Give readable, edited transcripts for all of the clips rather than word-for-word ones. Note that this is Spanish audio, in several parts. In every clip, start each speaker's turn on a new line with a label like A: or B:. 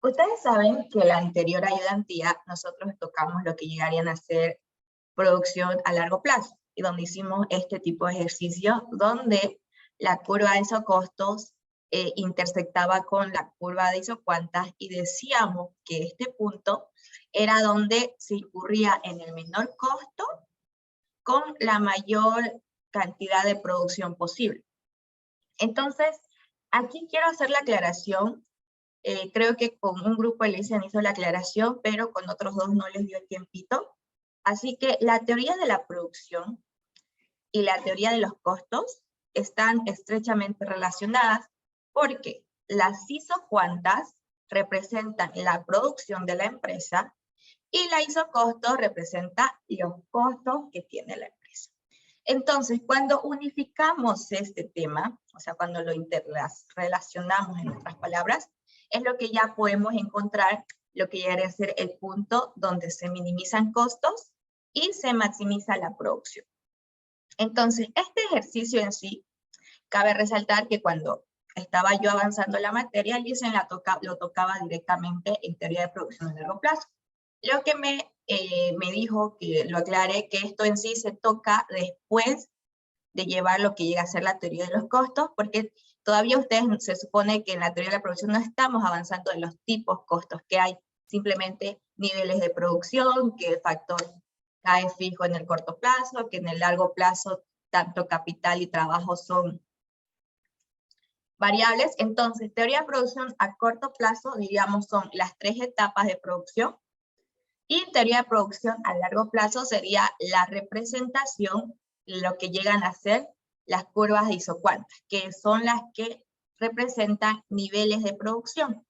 A: Ustedes saben que la anterior ayudantía nosotros tocamos lo que llegarían a ser producción a largo plazo, y donde hicimos este tipo de ejercicio, donde la curva de isocostos intersectaba con la curva de isocuantas, y decíamos que este punto era donde se incurría en el menor costo con la mayor cantidad de producción posible. Entonces, aquí quiero hacer la aclaración. Creo que con un grupo de Elisa hizo la aclaración, pero con otros dos no les dio el tiempito. Así que la teoría de la producción y la teoría de los costos están estrechamente relacionadas, porque las isocuantas representan la producción de la empresa y la isocostos representa los costos que tiene la empresa. Entonces, cuando unificamos este tema, o sea, cuando lo interrelacionamos en nuestras palabras, es lo que ya podemos encontrar lo que llegaría a ser el punto donde se minimizan costos y se maximiza la producción. Entonces, este ejercicio en sí, cabe resaltar que cuando estaba yo avanzando la materia, Lisen lo tocaba directamente en teoría de producción a largo plazo. Lo que me dijo, que lo aclaré, que esto en sí se toca después de llevar lo que llega a ser la teoría de los costos, porque todavía ustedes se supone que en la teoría de la producción no estamos avanzando en los tipos costos que hay, simplemente niveles de producción, que el factor cae fijo en el corto plazo, que en el largo plazo tanto capital y trabajo son variables. Entonces, teoría de producción a corto plazo, diríamos, son las 3 etapas de producción, y teoría de producción a largo plazo sería la representación, lo que llegan a ser las curvas de isocuantas, que son las que representan niveles de producción.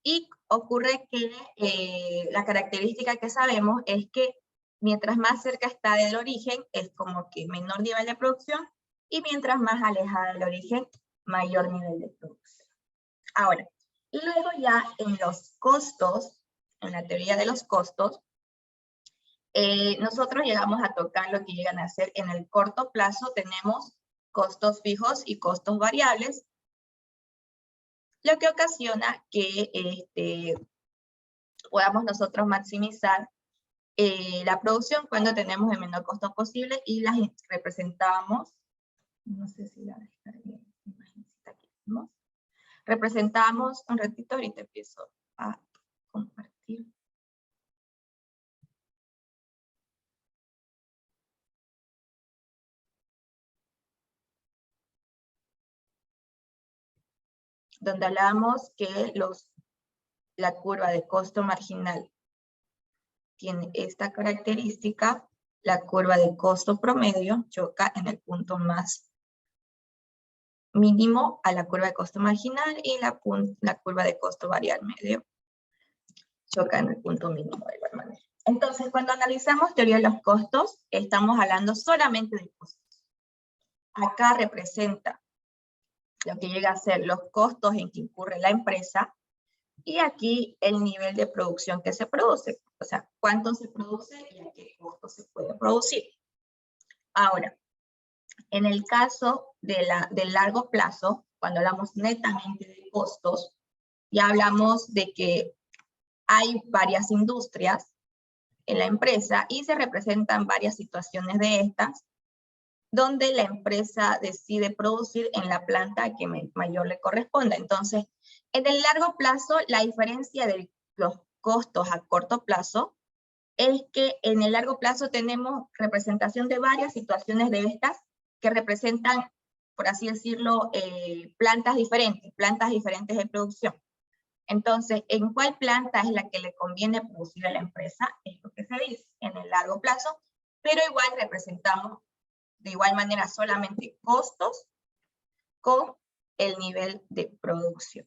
A: Y ocurre que la característica que sabemos es que mientras más cerca está del origen, es como que menor nivel de producción, y mientras más alejada del origen, mayor nivel de producción. Ahora, luego ya en los costos, en la teoría de los costos, nosotros llegamos a tocar lo que llegan a ser en el corto plazo. Tenemos costos fijos y costos variables, lo que ocasiona que podamos nosotros maximizar la producción cuando tenemos el menor costo posible, y las representamos, no sé si la descargué, representamos, un ratito, ahorita empiezo a compartir. Donde hablamos que la curva de costo marginal tiene esta característica, la curva de costo promedio choca en el punto más mínimo a la curva de costo marginal, y la curva de costo variable medio choca en el punto mínimo de igual manera. Entonces, cuando analizamos teoría de los costos, estamos hablando solamente de costos. Acá representa lo que llega a ser los costos en que incurre la empresa, y aquí el nivel de producción que se produce, o sea, cuánto se produce y a qué costo se puede producir. Ahora, en el caso del largo plazo, cuando hablamos netamente de costos, ya hablamos de que hay varias industrias en la empresa y se representan varias situaciones de estas, donde la empresa decide producir en la planta que mayor le corresponda. Entonces, en el largo plazo, la diferencia de los costos a corto plazo es que en el largo plazo tenemos representación de varias situaciones de estas que representan, por así decirlo, plantas diferentes de producción. Entonces, ¿en cuál planta es la que le conviene producir a la empresa? Es lo que se dice en el largo plazo, pero igual representamos de igual manera solamente costos con el nivel de producción.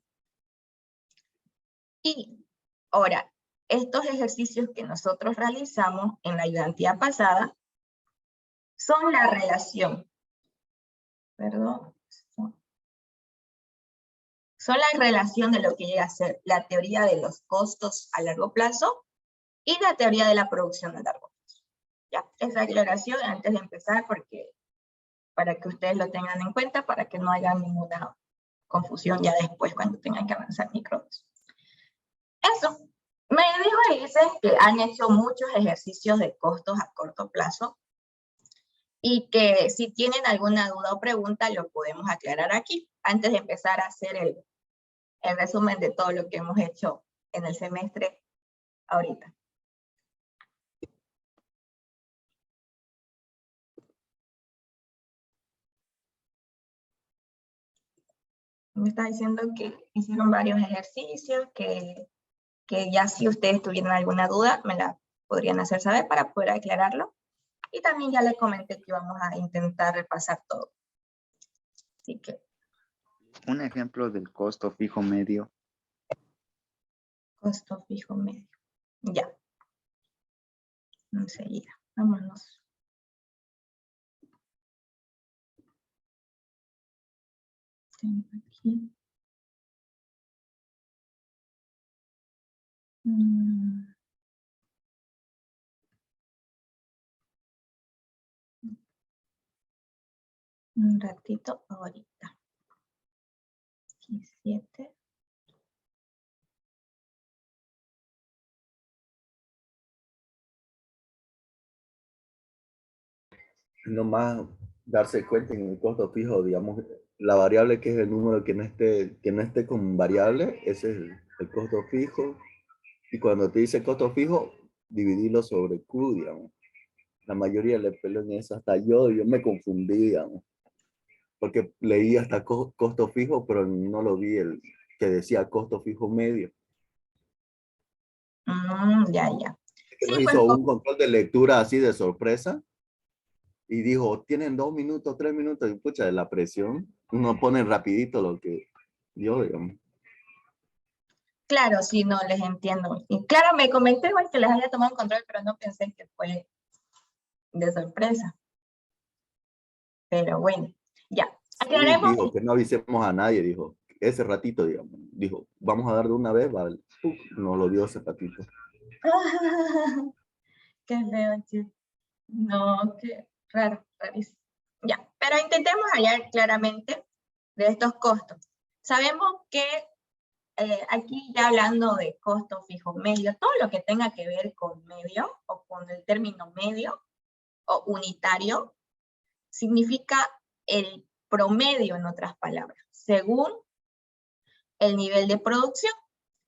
A: Y ahora, estos ejercicios que nosotros realizamos en la ayudantía pasada son la relación, son la relación de lo que llega a ser la teoría de los costos a largo plazo y la teoría de la producción a largo plazo. Ya, esa aclaración antes de empezar, para que ustedes lo tengan en cuenta, para que no haya ninguna confusión ya después cuando tengan que avanzar micros. Eso. Me dijo Elise que han hecho muchos ejercicios de costos a corto plazo y que si tienen alguna duda o pregunta lo podemos aclarar aquí antes de empezar a hacer el resumen de todo lo que hemos hecho en el semestre ahorita. Me está diciendo que hicieron varios ejercicios, que ya si ustedes tuvieran alguna duda me la podrían hacer saber para poder aclararlo. Y también ya les comenté que vamos a intentar repasar todo. Así que.
B: Un ejemplo del costo fijo medio.
A: Costo fijo medio. Ya. Enseguida. Vámonos. Tengo aquí. Un ratito ahorita. 17.
C: Nomás darse cuenta en el costo fijo, digamos, la variable que es el número que no esté con variable, ese es el costo fijo. Y cuando te dice costo fijo, dividirlo sobre Q, digamos. La mayoría le peló en eso, hasta yo me confundí, digamos. Porque leí hasta costo fijo, pero no lo vi el que decía costo fijo medio.
A: Ya.
C: Que
A: Sí,
C: nos
A: pues,
C: hizo un control de lectura así de sorpresa. Y dijo, tienen 2 minutos, 3 minutos, y pucha, de la presión, uno pone rapidito lo que dio, digamos.
A: claro, sí, no, les entiendo. Y claro, me comenté igual que les había tomado un control, pero no pensé que fue de sorpresa. Pero bueno, ya.
C: Sí,
A: Aclaremos.
C: dijo que no avisemos a nadie, dijo, ese ratito, digamos, dijo, vamos a dar de una vez, vale. No lo dio ese ratito.
A: Qué feo, chico. No, qué raro, rarísimo. Ya, pero intentemos hallar claramente de estos costos. Sabemos que aquí ya hablando de costo fijo medio, todo lo que tenga que ver con medio o con el término medio o unitario, significa el promedio en otras palabras, según el nivel de producción.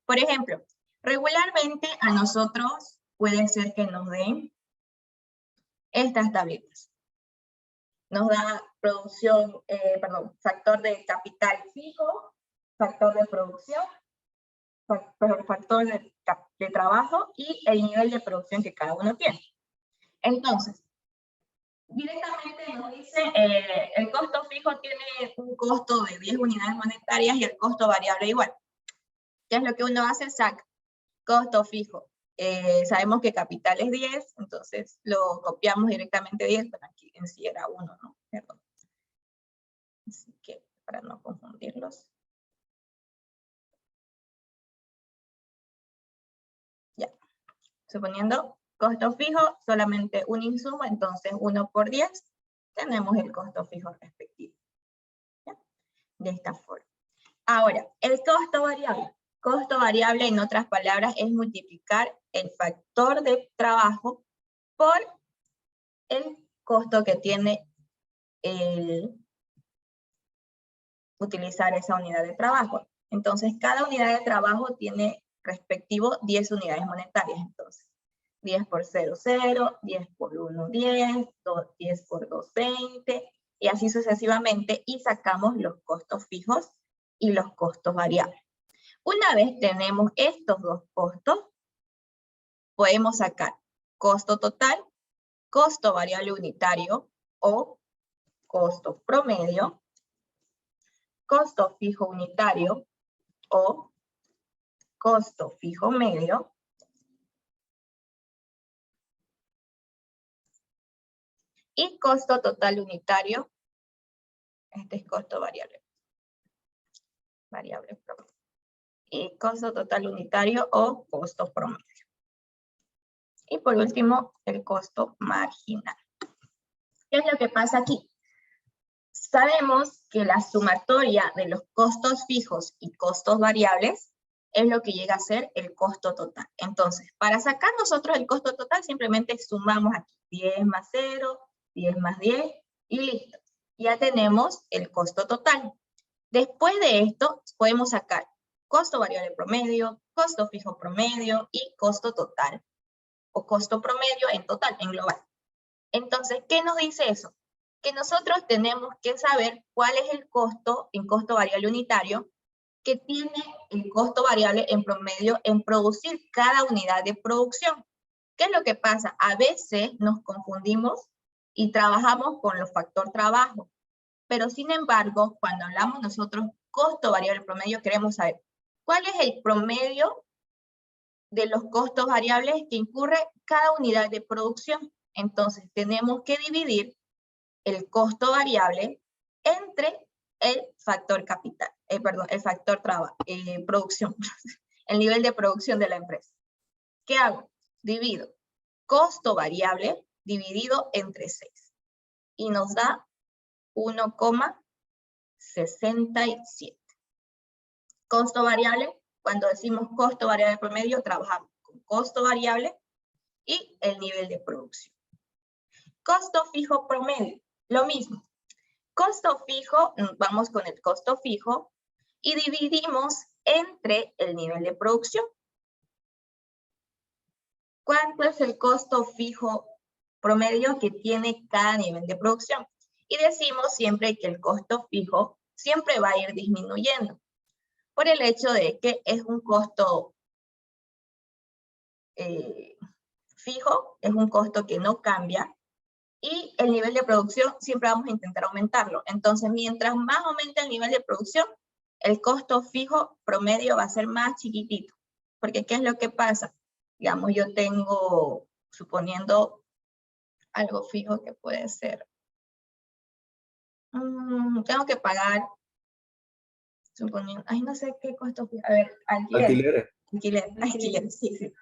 A: Por ejemplo, regularmente a nosotros puede ser que nos den estas tabletas. Nos da producción, factor de capital fijo, factor de producción, factor de trabajo y el nivel de producción que cada uno tiene. Entonces, directamente nos dice, el costo fijo tiene un costo de 10 unidades monetarias y el costo variable igual. ¿Qué es lo que uno hace? Saca costo fijo. Sabemos que capital es 10, entonces lo copiamos directamente 10, pero aquí en sí era 1, ¿no? Perdón. Así que, para no confundirlos. Ya. Suponiendo costo fijo, solamente un insumo, entonces 1 por 10, tenemos el costo fijo respectivo. ¿Ya? De esta forma. Ahora, el costo variable. Costo variable, en otras palabras, es multiplicar el factor de trabajo por el costo que tiene el utilizar esa unidad de trabajo. Entonces, cada unidad de trabajo tiene respectivo 10 unidades monetarias. Entonces, 10 por 0, 0, 10 por 1, 10, 10 por 2, 20, y así sucesivamente, y sacamos los costos fijos y los costos variables. Una vez tenemos estos dos costos, podemos sacar costo total, costo variable unitario o costo promedio, costo fijo unitario o costo fijo medio, y costo total unitario, este es costo variable promedio, y costo total unitario o costo promedio. Y por último, el costo marginal. ¿Qué es lo que pasa aquí? Sabemos que la sumatoria de los costos fijos y costos variables es lo que llega a ser el costo total. Entonces, para sacar nosotros el costo total, simplemente sumamos aquí 10 más 0, 10 más 10, y listo. Ya tenemos el costo total. Después de esto, podemos sacar costo variable promedio, costo fijo promedio y costo total, o costo promedio en total, en global. Entonces, ¿qué nos dice eso? Que nosotros tenemos que saber cuál es el costo en costo variable unitario que tiene el costo variable en promedio en producir cada unidad de producción. ¿Qué es lo que pasa? A veces nos confundimos y trabajamos con los factor trabajo, pero sin embargo, cuando hablamos nosotros costo variable promedio, queremos saber cuál es el promedio de los costos variables que incurre cada unidad de producción. Entonces, tenemos que dividir el costo variable entre el factor capital, el factor producción, el nivel de producción de la empresa. ¿Qué hago? Divido costo variable dividido entre 6 y nos da 1,67. Costo variable, cuando decimos costo variable promedio, trabajamos con costo variable y el nivel de producción. Costo fijo promedio, lo mismo. Costo fijo, vamos con el costo fijo y dividimos entre el nivel de producción. ¿Cuánto es el costo fijo promedio que tiene cada nivel de producción? Y decimos siempre que el costo fijo siempre va a ir disminuyendo, por el hecho de que es un costo fijo, es un costo que no cambia, y el nivel de producción siempre vamos a intentar aumentarlo. Entonces, mientras más aumente el nivel de producción, el costo fijo promedio va a ser más chiquitito. Porque, ¿qué es lo que pasa? Digamos, yo tengo, suponiendo algo fijo que puede ser, tengo que pagar, suponiendo, ay, no sé qué costo fijo, a ver, alquiler. Alquiler, sí.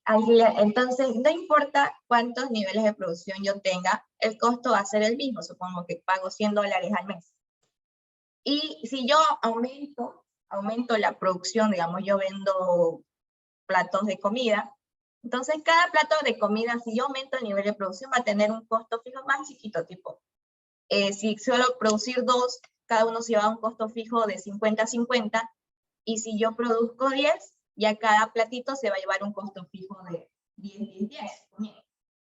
A: Alquiler. Entonces, no importa cuántos niveles de producción yo tenga, el costo va a ser el mismo. Supongo que pago $100 al mes. Y si yo aumento la producción, digamos, yo vendo platos de comida, entonces cada plato de comida, si yo aumento el nivel de producción, va a tener un costo fijo más chiquito, tipo, si suelo producir 2, cada uno se lleva un costo fijo de 50-50, y si yo produzco 10, ya cada platito se va a llevar un costo fijo de 10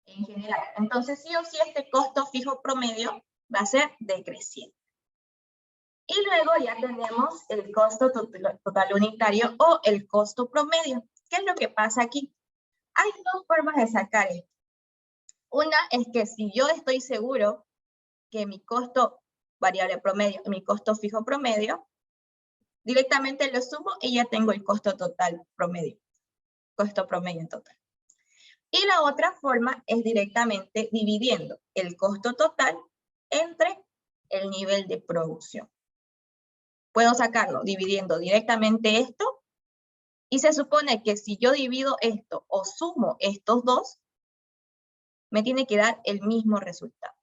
A: en general. Entonces, sí o sí, este costo fijo promedio va a ser decreciente. Y luego ya tenemos el costo total unitario o el costo promedio. ¿Qué es lo que pasa aquí? Hay dos formas de sacar esto. Una es que si yo estoy seguro que mi costo variable promedio, mi costo fijo promedio, directamente lo sumo y ya tengo el costo total promedio. Costo promedio en total. Y la otra forma es directamente dividiendo el costo total entre el nivel de producción. Puedo sacarlo dividiendo directamente esto, y se supone que si yo divido esto o sumo estos dos, me tiene que dar el mismo resultado.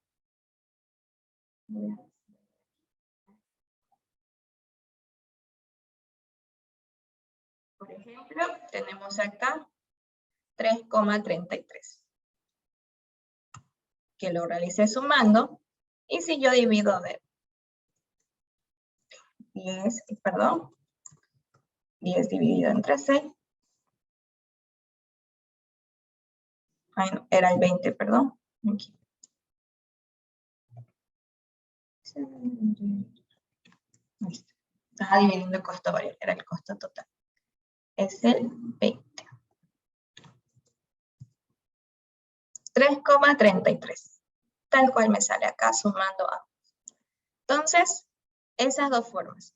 A: Por ejemplo, tenemos acá 3,33. Que lo realicé sumando, y si yo divido, a ver, 10 dividido entre 6, ay no, era el 20, perdón, aquí. Estaba dividiendo el costo variable, era el costo total. Es el 20. 3,33. Tal cual me sale acá sumando a. Entonces, esas dos formas.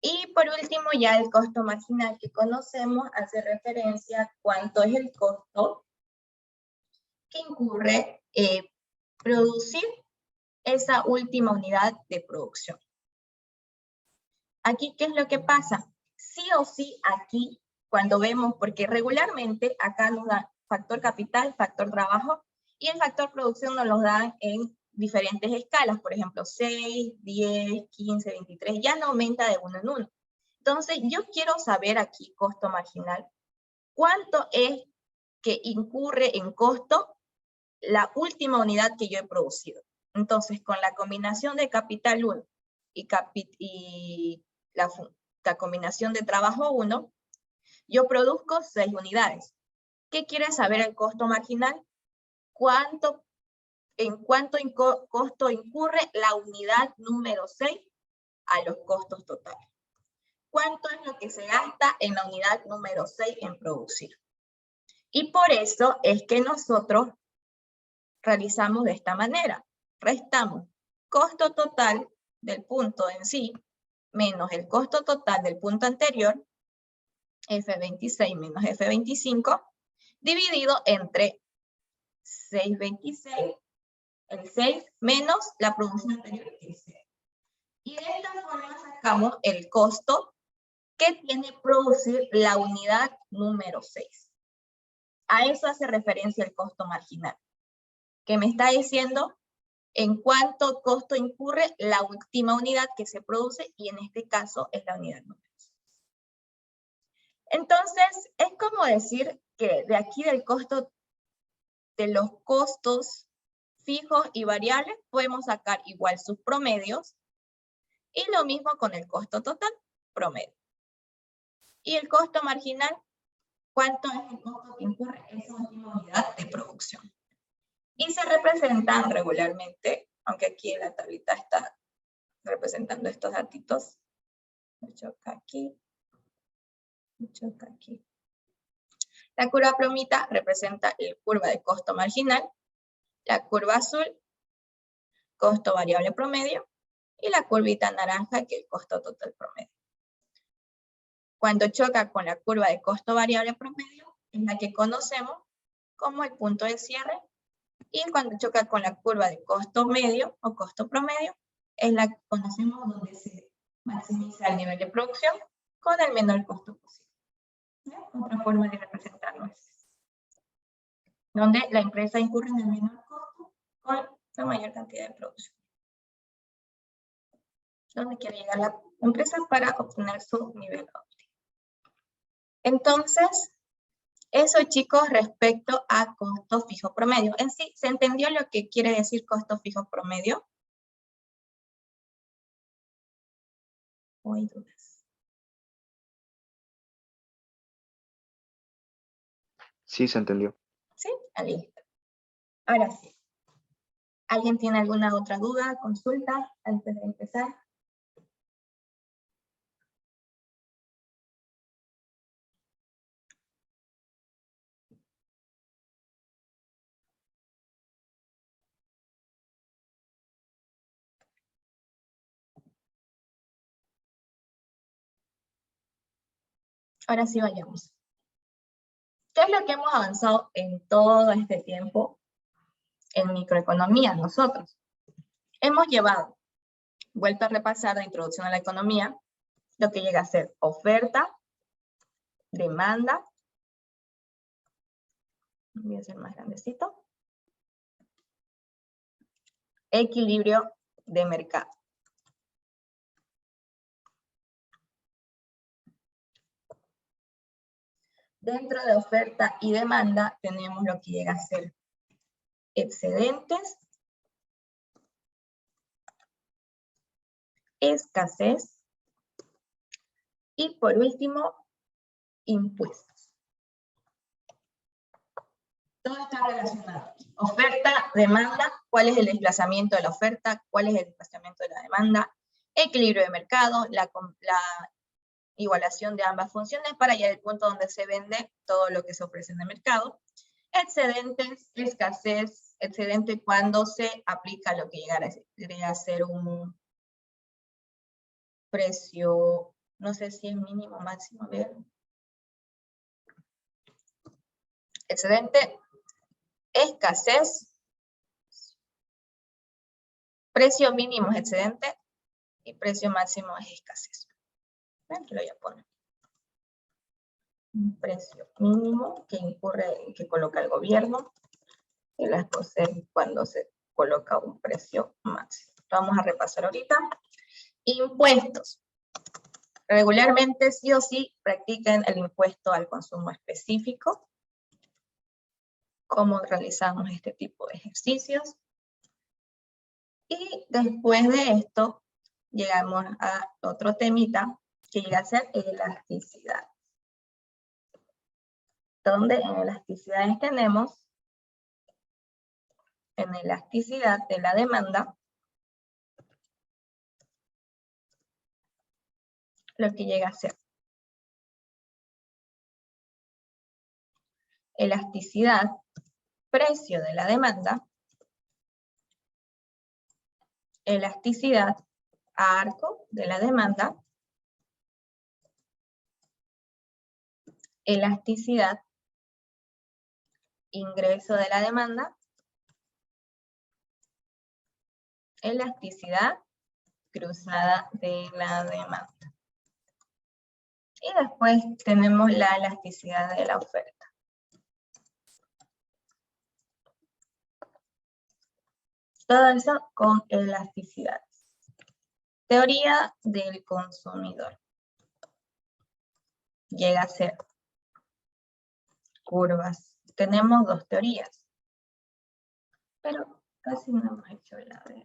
A: Y por último, ya el costo marginal que conocemos hace referencia a cuánto es el costo que incurre producir esa última unidad de producción. Aquí, ¿qué es lo que pasa? Sí o sí aquí, cuando vemos, porque regularmente acá nos da factor capital, factor trabajo, y el factor producción nos los dan en diferentes escalas, por ejemplo, 6, 10, 15, 23, ya no aumenta de uno en uno. Entonces, yo quiero saber aquí, costo marginal, cuánto es que incurre en costo la última unidad que yo he producido. Entonces, con la combinación de capital 1 y la combinación de trabajo 1, yo produzco 6 unidades. ¿Qué quiere saber el costo marginal? ¿En cuánto costo incurre la unidad número 6 a los costos totales? ¿Cuánto es lo que se gasta en la unidad número 6 en producir? Y por eso es que nosotros realizamos de esta manera. Restamos costo total del punto en sí, menos el costo total del punto anterior, F26 menos F25, dividido entre 626, el 6 menos la producción anterior, el 6. Y de esta forma sacamos el costo que tiene producir la unidad número 6. A eso hace referencia el costo marginal, que me está diciendo en cuánto costo incurre la última unidad que se produce, y en este caso es la unidad número 6. Entonces, es como decir que de aquí del costo de los costos fijos y variables podemos sacar igual sus promedios, y lo mismo con el costo total, promedio. Y el costo marginal, ¿cuánto es el costo que incurre esa última unidad de producción? Y se representan regularmente, aunque aquí en la tablita está representando estos datitos. Me choca aquí. Me choca aquí. La curva plomita representa la curva de costo marginal, la curva azul, costo variable promedio, y la curvita naranja, que es el costo total promedio. Cuando choca con la curva de costo variable promedio, es la que conocemos como el punto de cierre, y cuando choca con la curva de costo medio o costo promedio, es la que conocemos donde se maximiza el nivel de producción con el menor costo posible. Otra forma de representarlo es donde la empresa incurre en el menor costo con la mayor cantidad de producción. Donde quiere llegar la empresa para obtener su nivel óptimo. Entonces, eso, chicos, respecto a costo fijo promedio. En sí, ¿se entendió lo que quiere decir costo fijo promedio? ¿O hay dudas?
B: Sí, se entendió.
A: ¿Sí? Listo. Ahora sí. ¿Alguien tiene alguna otra duda, consulta antes de empezar? Ahora sí vayamos. ¿Qué es lo que hemos avanzado en todo este tiempo en microeconomía nosotros? Hemos llevado, vuelto a repasar la introducción a la economía, lo que llega a ser oferta, demanda, voy a hacer más grandecito, equilibrio de mercado. Dentro de oferta y demanda tenemos lo que llega a ser excedentes, escasez y por último, impuestos. Todo está relacionado. Oferta, demanda, cuál es el desplazamiento de la oferta, cuál es el desplazamiento de la demanda, equilibrio de mercado, la igualación de ambas funciones para llegar al punto donde se vende todo lo que se ofrece en el mercado, excedentes, escasez, excedente cuando se aplica lo que llega a ser un precio, no sé si es mínimo o máximo, a ver. Excedente, escasez, precio mínimo es excedente y precio máximo es escasez. Aquí lo voy a poner. Un precio mínimo que incurre, que coloca el gobierno, y la escasez cuando se coloca un precio máximo. Lo vamos a repasar ahorita. Impuestos. Regularmente, sí o sí, practiquen el impuesto al consumo específico. Cómo realizamos este tipo de ejercicios. Y después de esto, llegamos a otro temita, que llega a ser elasticidad. Donde en elasticidades tenemos, en elasticidad de la demanda, lo que llega a ser elasticidad, precio de la demanda, elasticidad, arco de la demanda, elasticidad, ingreso de la demanda, elasticidad, cruzada de la demanda. Y después tenemos la elasticidad de la oferta. Todo eso con elasticidades. Teoría del consumidor. Llega a ser curvas. Tenemos dos teorías, pero casi no hemos hecho la de...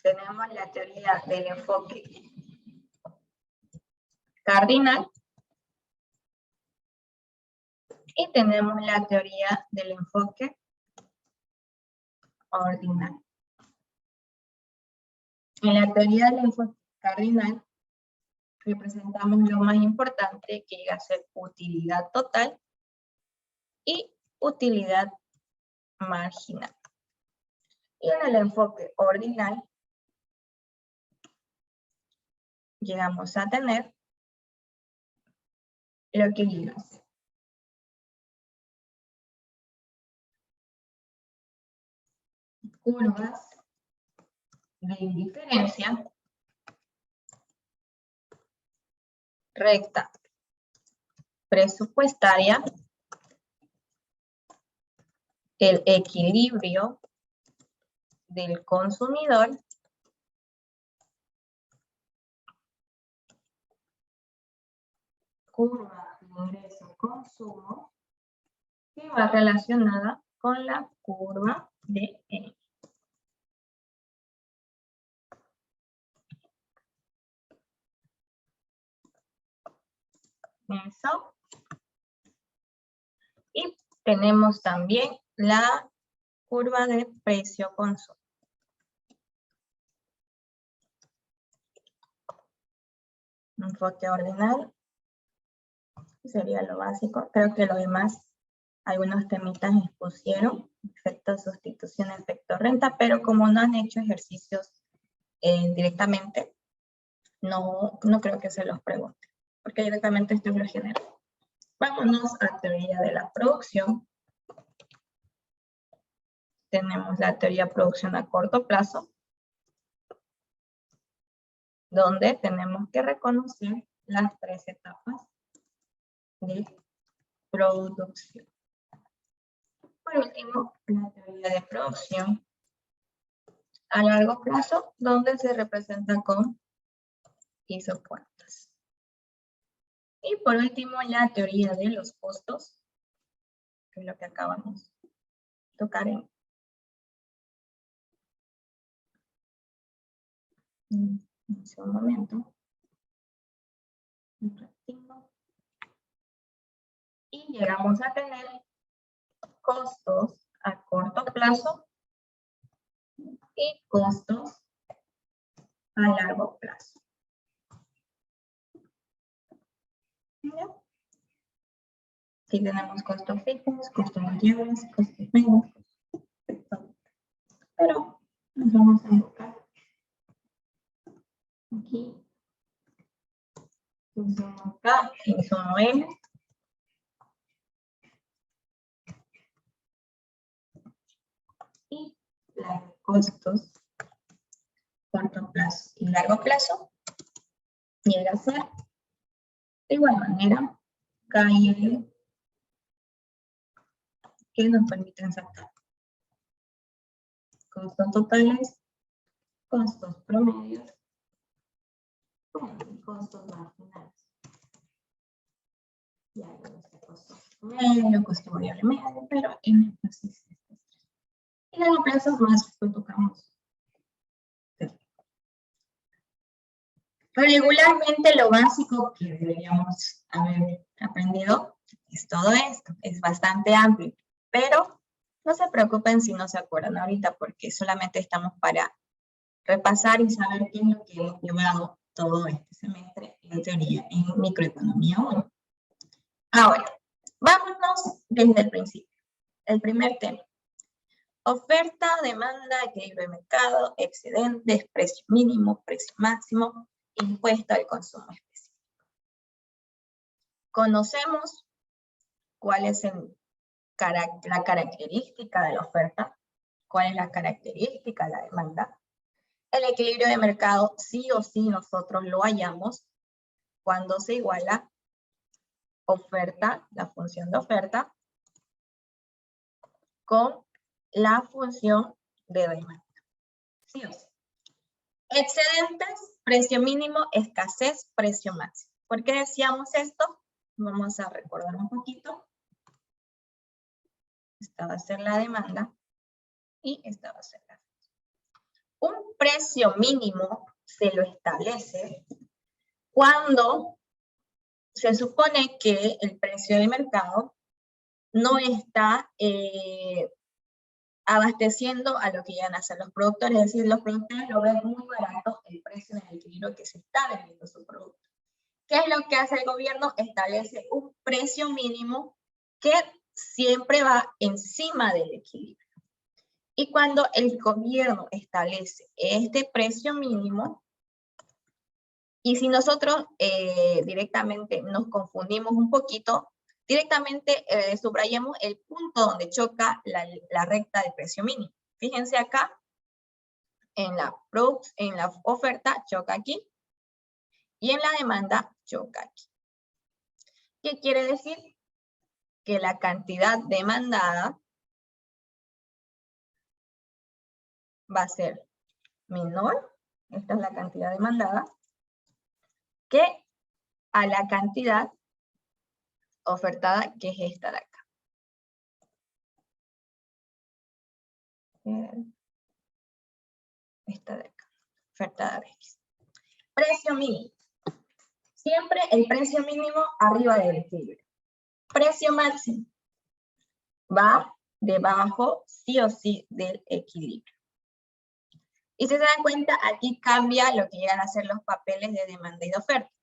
A: Tenemos la teoría del enfoque cardinal y tenemos la teoría del enfoque ordinal. En la teoría del enfoque cardinal representamos lo más importante, que llega a ser utilidad total y utilidad marginal. Y en el enfoque ordinal llegamos a tener lo que llega a ser curvas de indiferencia, recta presupuestaria, el equilibrio del consumidor, curva de ingreso-consumo, que va relacionada con la curva de E. Eso. Y tenemos también la curva de precio-consumo. Enfoque ordinal sería lo básico. Creo que lo demás, algunos temitas expusieron, efecto de sustitución, efecto renta, pero como no han hecho ejercicios directamente, no creo que se los pregunte, porque directamente esto es lo general. Vámonos a teoría de la producción. Tenemos la teoría de producción a corto plazo, donde tenemos que reconocer las tres etapas de producción. Por último, la teoría de producción a largo plazo, donde se representa con isopuertas. Y por último, la teoría de los costos, que es lo que acabamos de tocar en un momento. Y llegamos a tener costos a corto plazo y costos a largo plazo. ¿Ya? Aquí tenemos costos fijos, costos variables, costos medios. Pero nos vamos a enfocar aquí. Insumo K, insumo M. Y los costos corto plazo y largo plazo llega a ser de igual manera K y L, que nos permiten sacar costos totales costos promedios con costos marginales. Ya no sé, costos promedio, costo variable medio, pero en énfasis estos tres. Y largo plazo más lo tocamos. Regularmente lo básico que deberíamos haber aprendido es todo esto, es bastante amplio, pero no se preocupen si no se acuerdan ahorita, porque solamente estamos para repasar y saber qué es lo que hemos llevado todo este semestre en teoría en microeconomía 1. Ahora, vámonos desde el principio. El primer tema. Oferta, demanda, equilibrio de mercado, excedentes, precio mínimo, precio máximo, impuesto al consumo específico. Conocemos cuál es la característica de la oferta, cuál es la característica de la demanda. El equilibrio de mercado sí o sí nosotros lo hallamos cuando se iguala oferta, la función de oferta, con la función de demanda. Sí o sí. Excedentes, precio mínimo, escasez, precio máximo. ¿Por qué decíamos esto? Vamos a recordar un poquito. Esta va a ser la demanda y esta va a ser la oferta. Un precio mínimo se lo establece cuando se supone que el precio de mercado no está abasteciendo a lo que llegan a hacer los productores, es decir, los productores lo ven muy barato el precio en el equilibrio que se está vendiendo su producto. ¿Qué es lo que hace el gobierno? Establece un precio mínimo que siempre va encima del equilibrio. Y cuando el gobierno establece este precio mínimo, y si nosotros directamente nos confundimos un poquito, directamente subrayemos el punto donde choca la recta de precio mínimo. Fíjense acá, en la oferta choca aquí, y en la demanda choca aquí. ¿Qué quiere decir? Que la cantidad demandada va a ser menor, esta es la cantidad demandada, que a la cantidad ofertada, que es esta de acá. Esta de acá, ofertada de X. Precio mínimo. Siempre el precio mínimo arriba del equilibrio. Precio máximo va debajo, sí o sí, del equilibrio. Y si se dan cuenta, aquí cambia lo que llegan a ser los papeles de demanda y de oferta.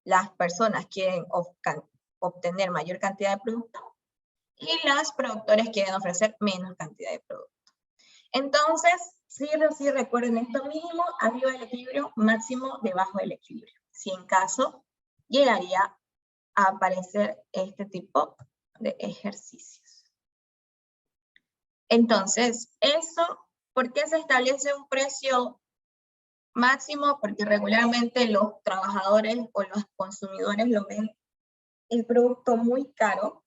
A: Las personas quieren obtener mayor cantidad de producto y los productores quieren ofrecer menos cantidad de producto. Entonces, sí recuerden esto: mínimo arriba del equilibrio, máximo debajo del equilibrio. Si en caso llegaría a aparecer este tipo de ejercicios. Entonces, ¿por qué se establece un precio máximo? Porque regularmente los trabajadores o los consumidores lo ven el producto muy caro,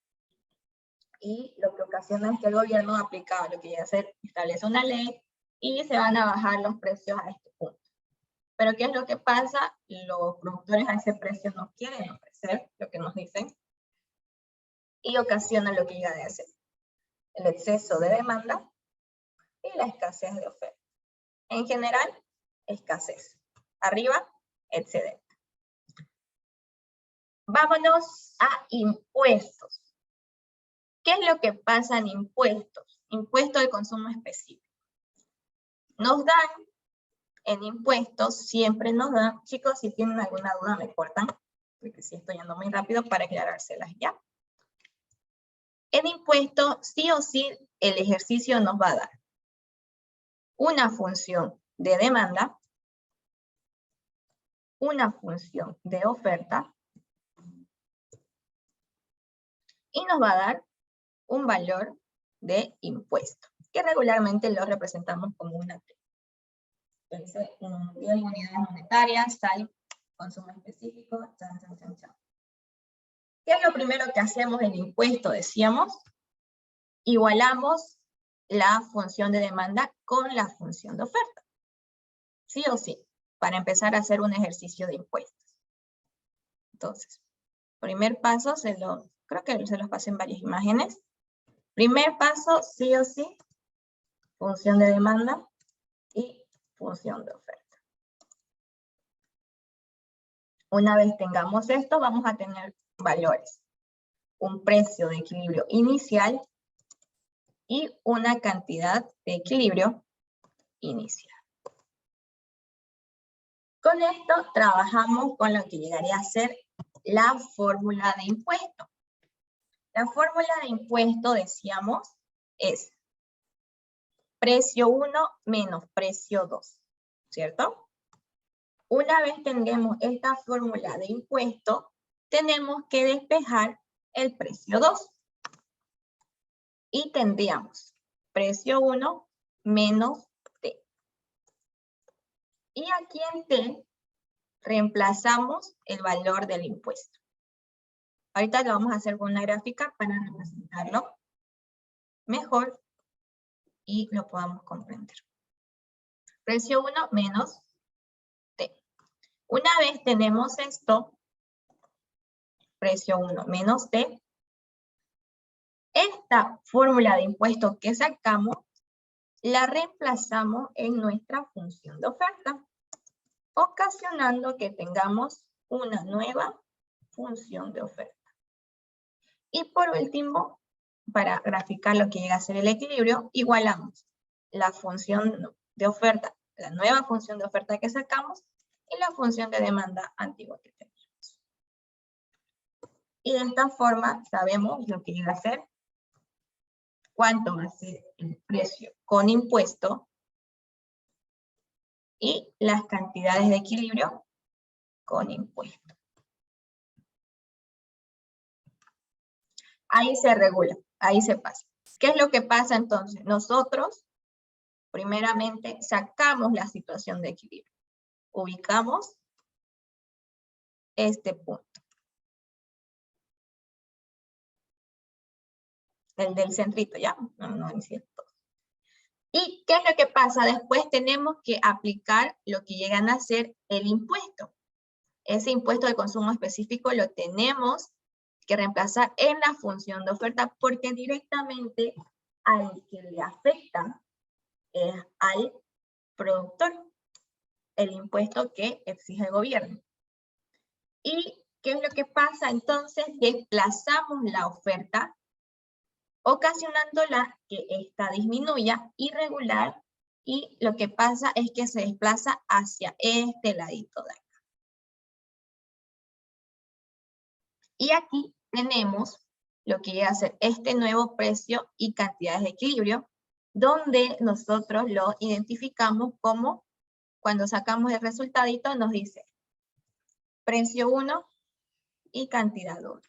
A: y lo que ocasiona es que el gobierno aplica lo que ya se establece una ley y se van a bajar los precios a este punto. Pero ¿qué es lo que pasa? Los productores a ese precio no quieren ofrecer lo que nos dicen y ocasiona lo que llega a ser el exceso de demanda y la escasez de oferta. En general, escasez. Arriba, excedente. Vámonos a impuestos. ¿Qué es lo que pasa en impuestos? Impuesto de consumo específico. Nos dan, en impuestos, siempre nos dan, chicos, si tienen alguna duda me cortan, porque si estoy yendo muy rápido para aclarárselas ya. En impuestos, sí o sí, el ejercicio nos va a dar una función de demanda, una función de oferta, y nos va a dar un valor de impuesto, que regularmente lo representamos como una T. Entonces, 10 unidades monetarias, sal, consumo específico, chan, chan, chan, chan. ¿Qué es lo primero que hacemos en impuesto? Decíamos, igualamos la función de demanda con la función de oferta. sí o sí, para empezar a hacer un ejercicio de impuestos. Entonces, primer paso, creo que se los pasé en varias imágenes. Primer paso, sí o sí, función de demanda y función de oferta. Una vez tengamos esto, vamos a tener valores. Un precio de equilibrio inicial y una cantidad de equilibrio inicial. Con esto trabajamos con lo que llegaría a ser la fórmula de impuesto. La fórmula de impuesto, decíamos, es precio 1 menos precio 2, ¿cierto? Una vez tengamos esta fórmula de impuesto, tenemos que despejar el precio 2. Y tendríamos precio 1 menos T. Y aquí en T reemplazamos el valor del impuesto. Ahorita lo vamos a hacer con una gráfica para representarlo mejor y lo podamos comprender. Precio 1 menos T. Una vez tenemos esto, precio 1 menos T, esta fórmula de impuesto que sacamos, la reemplazamos en nuestra función de oferta, ocasionando que tengamos una nueva función de oferta. Y por último, para graficar lo que llega a ser el equilibrio, igualamos la función de oferta, la nueva función de oferta que sacamos, y la función de demanda antigua que teníamos. Y de esta forma sabemos lo que llega a ser cuánto va a ser el precio con impuesto y las cantidades de equilibrio con impuesto. Ahí se regula, ahí se pasa. ¿Qué es lo que pasa entonces? Nosotros, primeramente, sacamos la situación de equilibrio. Ubicamos este punto. El del centrito, ¿ya? No es cierto. ¿Y qué es lo que pasa? Después tenemos que aplicar lo que llegan a ser el impuesto. Ese impuesto de consumo específico lo tenemos que reemplazar en la función de oferta porque directamente al que le afecta es al productor, el impuesto que exige el gobierno. ¿Y qué es lo que pasa? Entonces desplazamos la oferta, ocasionándola que ésta disminuya y regular, y lo que pasa es que se desplaza hacia este ladito de acá. Y aquí tenemos lo que llega a ser este nuevo precio y cantidades de equilibrio, donde nosotros lo identificamos como, cuando sacamos el resultadito, nos dice precio 1 y cantidad 1.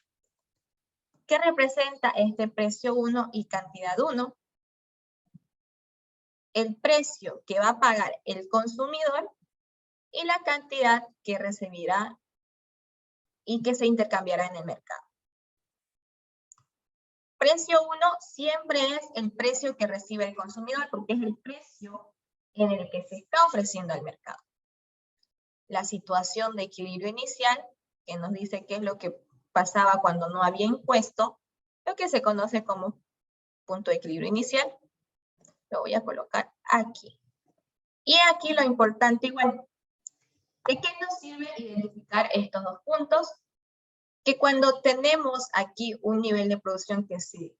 A: ¿Qué representa este precio 1 y cantidad 1? El precio que va a pagar el consumidor y la cantidad que recibirá y que se intercambiará en el mercado. Precio 1 siempre es el precio que recibe el consumidor porque es el precio en el que se está ofreciendo al mercado. La situación de equilibrio inicial, que nos dice qué es lo que pasaba cuando no había impuesto, lo que se conoce como punto de equilibrio inicial, lo voy a colocar aquí. Y aquí lo importante igual, ¿de qué nos sirve identificar estos dos puntos? Que cuando tenemos aquí un nivel de producción que se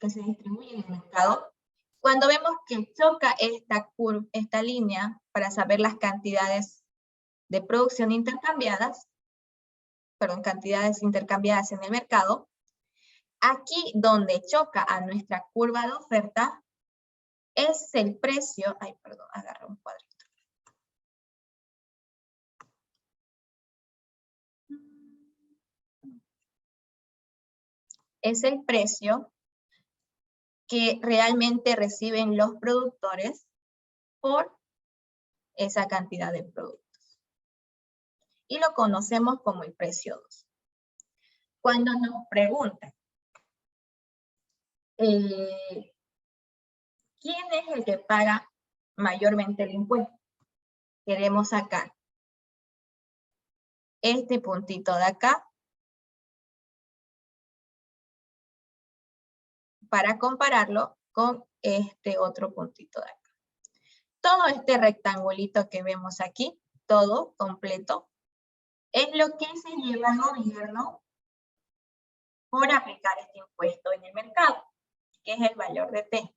A: distribuye en el mercado, cuando vemos que choca esta línea para saber las cantidades de producción intercambiadas, cantidades intercambiadas en el mercado, aquí donde choca a nuestra curva de oferta es el precio, agarré un cuadrito. Es el precio que realmente reciben los productores por esa cantidad de productos. Y lo conocemos como el precio 2. Cuando nos preguntan, ¿qué ¿quién es el que paga mayormente el impuesto? Queremos sacar este puntito de acá para compararlo con este otro puntito de acá. Todo este rectangulito que vemos aquí, todo completo, es lo que se lleva al gobierno por aplicar este impuesto en el mercado, que es el valor de T.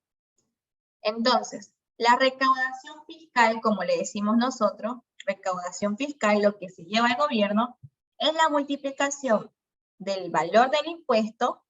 A: Entonces, la recaudación fiscal, como le decimos nosotros, recaudación fiscal, lo que se lleva al gobierno, es la multiplicación del valor del impuesto